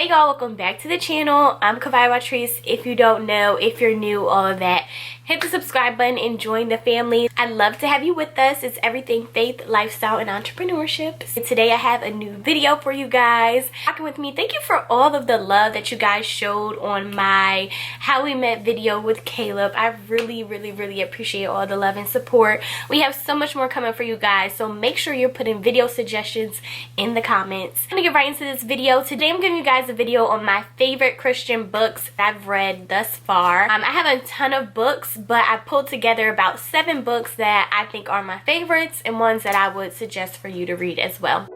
Hey y'all, welcome back to the channel. I'm Favoriteeee. If you don't know, if you're new, all of that, hit the subscribe button and join the family. I'd love to have you with us. It's everything faith, lifestyle, and entrepreneurship. And today I have a new video for you guys. Rocking with me. Thank you for all of the love that you guys showed on my How We Met video with Caleb. I really appreciate all the love and support. We have so much more coming for you guys, so make sure you're putting video suggestions in the comments. I'm gonna get right into this video. Today I'm giving you guys a video on my favorite Christian books I've read thus far. I have a ton of books, but I pulled together about 7 books that I think are my favorites and ones that I would suggest for you to read as well.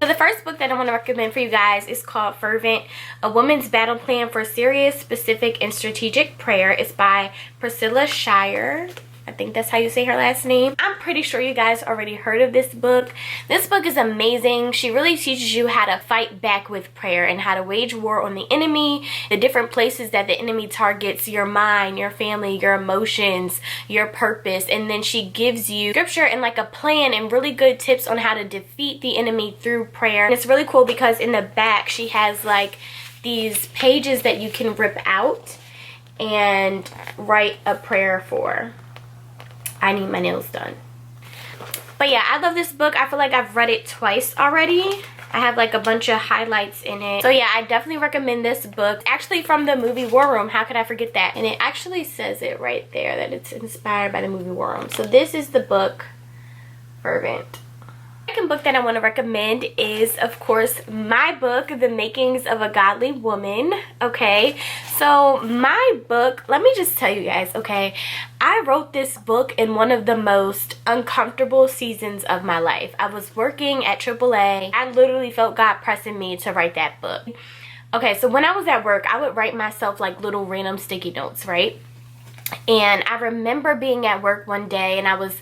So the first book that I want to recommend for you guys is called Fervent, A Woman's Battle Plan for Serious, Specific, and Strategic Prayer. It's by Priscilla Shirer. I think that's how you say her last name. I'm pretty sure you guys already heard of this book. This book is amazing. She really teaches you how to fight back with prayer and how to wage war on the enemy, the different places that the enemy targets your mind, your family, your emotions, your purpose. And then she gives you scripture and like a plan and really good tips on how to defeat the enemy through prayer. And it's really cool because in the back she has like these pages that you can rip out and write a prayer for. I need my nails done. But yeah, I love this book. I feel like I've read it twice already. I have like a bunch of highlights in it. So yeah, I definitely recommend this book. Actually from the movie War Room. How could I forget that? And it actually says it right there that it's inspired by the movie War Room. So this is the book, Fervent. The second book that I want to recommend is, of course, my book, The Makings of a Godly Woman. Okay, so my book, let me just tell you guys, okay, I wrote this book in one of the most uncomfortable seasons of my life. I was working at AAA. I literally felt God pressing me to write that book. Okay, so when I was at work, I would write myself like little random sticky notes, right? And I remember being at work one day and I was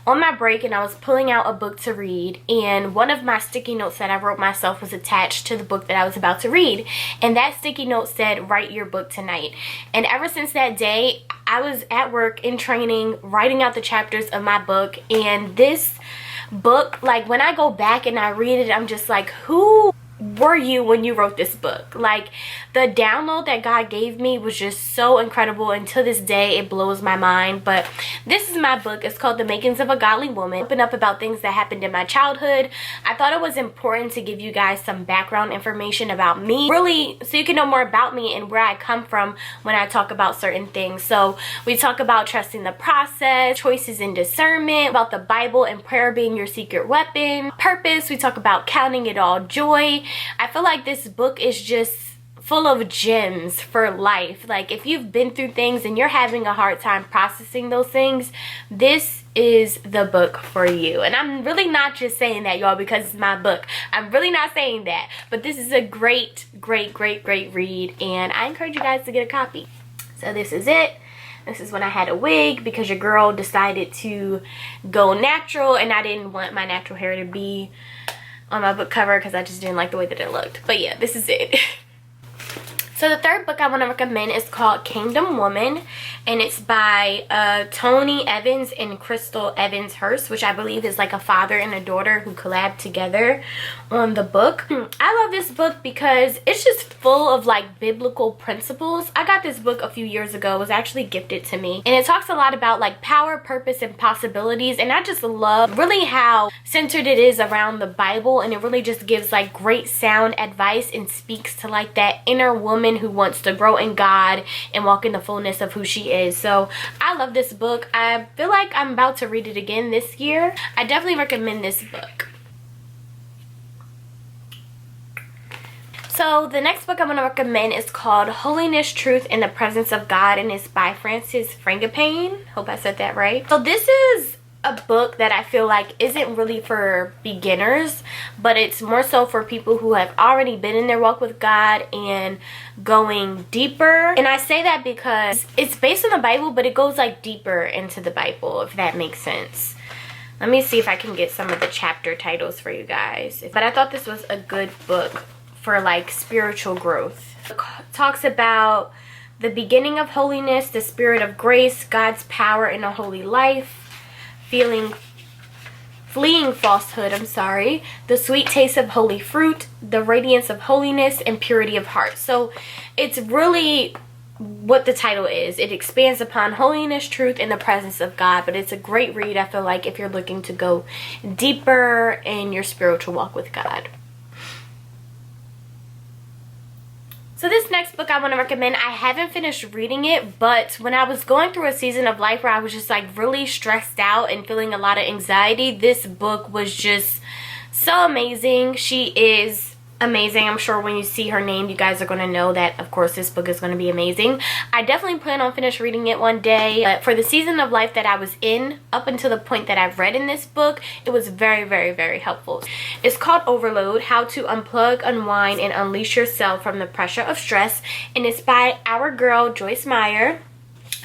on my break and I was pulling out a book to read, and one of my sticky notes that I wrote myself was attached to the book that I was about to read, and that sticky note said, "Write your book tonight." And ever since that day, I was at work in training, writing out the chapters of my book. And this book, like when I go back and I read it, I'm just like, who were you when you wrote this book? Like the download that God gave me was just so incredible, and to this day it blows my mind. But this is my book. It's called The Makings of a Godly Woman. Open up about things that happened in my childhood. I thought it was important to give you guys some background information about me, really, so you can know more about me and where I come from when I talk about certain things. So we talk about trusting the process, choices and discernment, about the Bible and prayer being your secret weapon, purpose. We talk about counting it all joy. I feel like this book is just full of gems for life. Like if you've been through things and you're having a hard time processing those things, this is the book for you. And I'm really not just saying that, y'all, because it's my book. I'm really not saying that. But this is a great read, and I encourage you guys to get a copy. So this is it. This is when I had a wig because your girl decided to go natural, and I didn't want my natural hair to be on my book cover because I just didn't like the way that it looked. But yeah, this is it. So the third book I want to recommend is called Kingdom Woman, and it's by Tony Evans and Crystal Evans Hurst, which I believe is like a father and a daughter who collabed together on the book. I love this book because it's just full of like biblical principles. I got this book a few years ago. It was actually gifted to me, and it talks a lot about like power, purpose, and possibilities. And I just love really how centered it is around the Bible, and it really just gives like great sound advice and speaks to like that inner woman who wants to grow in God and walk in the fullness of who she is. So I love this book. I feel like I'm about to read it again this year. I definitely recommend this book. So the next book I'm going to recommend is called Holiness, Truth, and the Presence of God, and it's by Frances Frangipane. Hope I said that right. So this is a book that I feel like isn't really for beginners, but it's more so for people who have already been in their walk with God and going deeper. And I say that because it's based on the Bible, but it goes like deeper into the Bible, if that makes sense. Let me see if I can get some of the chapter titles for you guys. But I thought this was a good book for like spiritual growth. It talks about The Beginning of Holiness, The Spirit of Grace, God's Power in a Holy Life, Fleeing Falsehood, The Sweet Taste of Holy Fruit, The Radiance of Holiness, and Purity of Heart. So it's really what the title is. It expands upon holiness, truth, and the presence of God. But it's a great read, I feel like, if you're looking to go deeper in your spiritual walk with God. So this next book I want to recommend, I haven't finished reading it, but when I was going through a season of life where I was just like really stressed out and feeling a lot of anxiety, this book was just so amazing. She is amazing. I'm sure when you see her name, you guys are going to know that, of course, this book is going to be amazing. I definitely plan on finish reading it one day. But for the season of life that I was in, up until the point that I've read in this book, it was very, very, very helpful. It's called Overload, How to Unplug, Unwind, and Unleash Yourself from the Pressure of Stress. And it's by our girl, Joyce Meyer,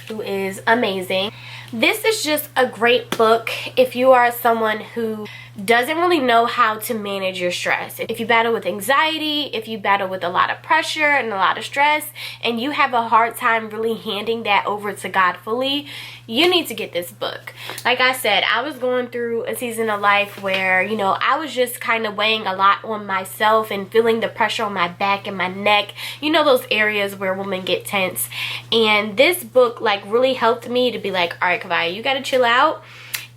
who is amazing. This is just a great book if you are someone who doesn't really know how to manage your stress. If you battle with anxiety, if you battle with a lot of pressure and a lot of stress, and you have a hard time really handing that over to God fully, you need to get this book. Like I said, I was going through a season of life where, you know, I was just kind of weighing a lot on myself and feeling the pressure on my back and my neck. You know, those areas where women get tense. And this book like really helped me to be like, all right, Kavaya, you gotta chill out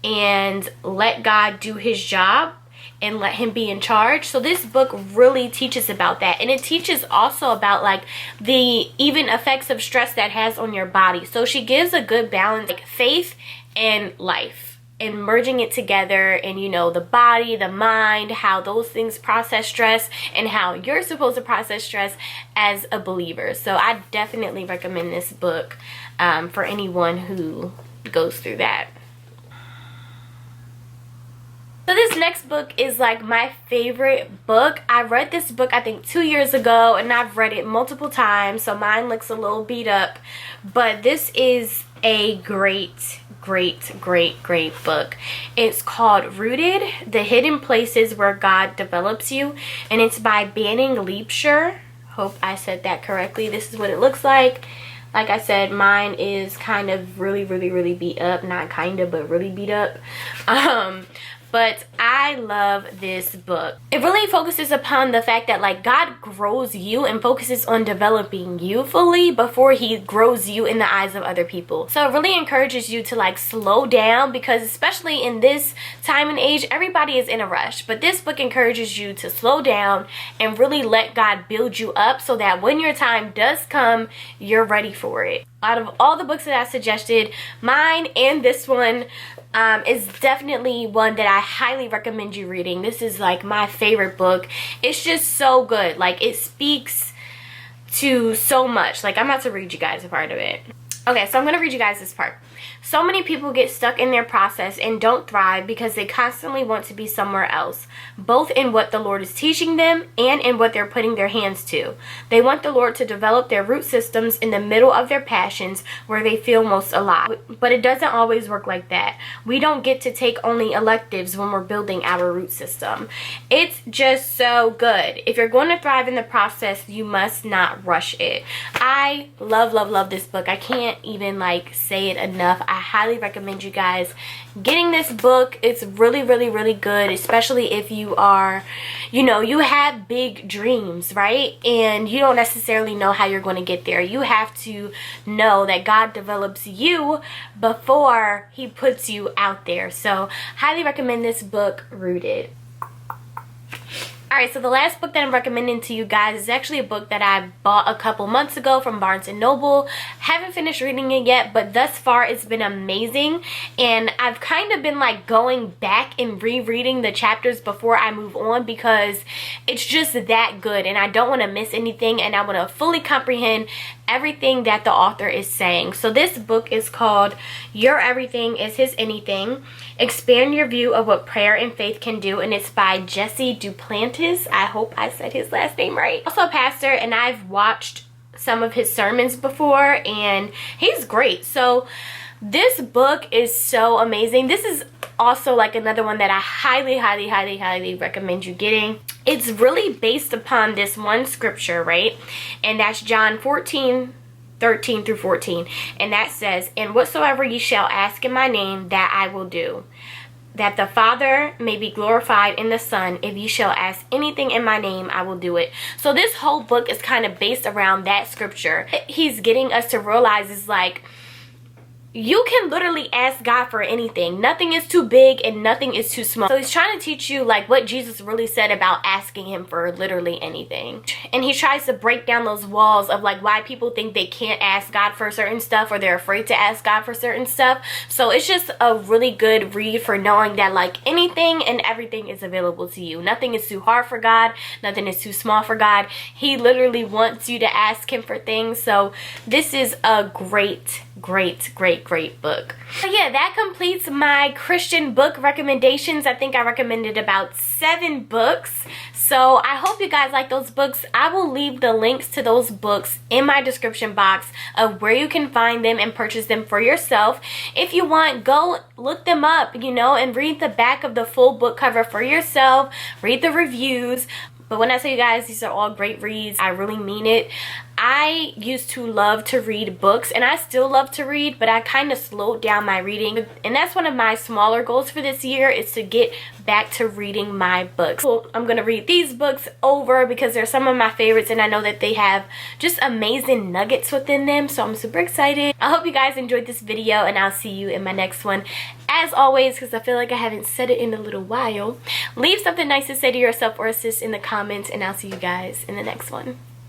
and let God do his job and let him be in charge. So this book really teaches about that, and it teaches also about like the even effects of stress that has on your body. So she gives a good balance, like faith and life, and merging it together, and you know, the body, the mind, how those things process stress, and how you're supposed to process stress as a believer. So I definitely recommend this book for anyone who goes through that. So this next book is like my favorite book. I read this book I think 2 years ago, and I've read it multiple times, so mine looks a little beat up. But this is a great book. It's called Rooted, The Hidden Places Where God Develops You, and it's by Banning Liebscher. Hope I said that correctly. This is what it looks like. Like I said, mine is kind of really beat up. Not kind of, but really beat up. But I love this book. It really focuses upon the fact that like God grows you and focuses on developing you fully before he grows you in the eyes of other people. So it really encourages you to like slow down, because especially in this time and age, everybody is in a rush. But this book encourages you to slow down and really let God build you up so that when your time does come, you're ready for it. Out of all the books that I suggested, mine and this one is definitely one that I highly recommend you reading. This is like my favorite book. It's just so good. Like it speaks to so much. Like I'm about to read you guys a part of it. Okay, so I'm going to read you guys this part. So many people get stuck in their process and don't thrive because they constantly want to be somewhere else, both in what the Lord is teaching them and in what they're putting their hands to. They want the Lord to develop their root systems in the middle of their passions where they feel most alive. But it doesn't always work like that. We don't get to take only electives when we're building our root system. It's just so good. If you're going to thrive in the process, you must not rush it. I love this book. I can't even like say it enough. I highly recommend you guys getting this book. It's really good, especially if you are, you know, you have big dreams, right? And you don't necessarily know how you're going to get there. You have to know that God develops you before he puts you out there. So highly recommend this book, Rooted. Alright, so the last book that I'm recommending to you guys is actually a book that I bought a couple months ago from Barnes & Noble. Haven't finished reading it yet, but thus far it's been amazing. And I've kind of been like going back and rereading the chapters before I move on because it's just that good. And I don't want to miss anything, and I want to fully comprehend everything that the author is saying. So this book is called Your Everything is His Anything. Expand Your View of What Prayer and Faith Can Do, and it's by Jesse Duplantis. I hope I said his last name right. Also a pastor, and I've watched some of his sermons before, and he's great. So this book is so amazing. This is also like another one that I highly recommend you getting. It's really based upon this one scripture, right? And that's John 14 13 through 14. And that says, "And whatsoever ye shall ask in my name, that I will do, that the Father may be glorified in the Son. If ye shall ask anything in my name, I will do it." So this whole book is kind of based around that scripture. He's getting us to realize is like, you can literally ask God for anything. Nothing is too big and nothing is too small. So he's trying to teach you like what Jesus really said about asking him for literally anything. And he tries to break down those walls of like why people think they can't ask God for certain stuff, or they're afraid to ask God for certain stuff. So it's just a really good read for knowing that like anything and everything is available to you. Nothing is too hard for God. Nothing is too small for God. He literally wants you to ask him for things. So this is a great book. So yeah, that completes my Christian book recommendations. I think I recommended about 7 books. So I hope you guys like those books. I will leave the links to those books in my description box of where you can find them and purchase them for yourself. If you want, go look them up, you know, and read the back of the full book cover for yourself. Read the reviews. But when I tell you guys these are all great reads, I really mean it. I used to love to read books, and I still love to read, but I kind of slowed down my reading. And that's one of my smaller goals for this year, is to get back to reading my books. So I'm going to read these books over because they're some of my favorites, and I know that they have just amazing nuggets within them. So I'm super excited. I hope you guys enjoyed this video, and I'll see you in my next one. As always, because I feel like I haven't said it in a little while, leave something nice to say to yourself or a sis in the comments, and I'll see you guys in the next one.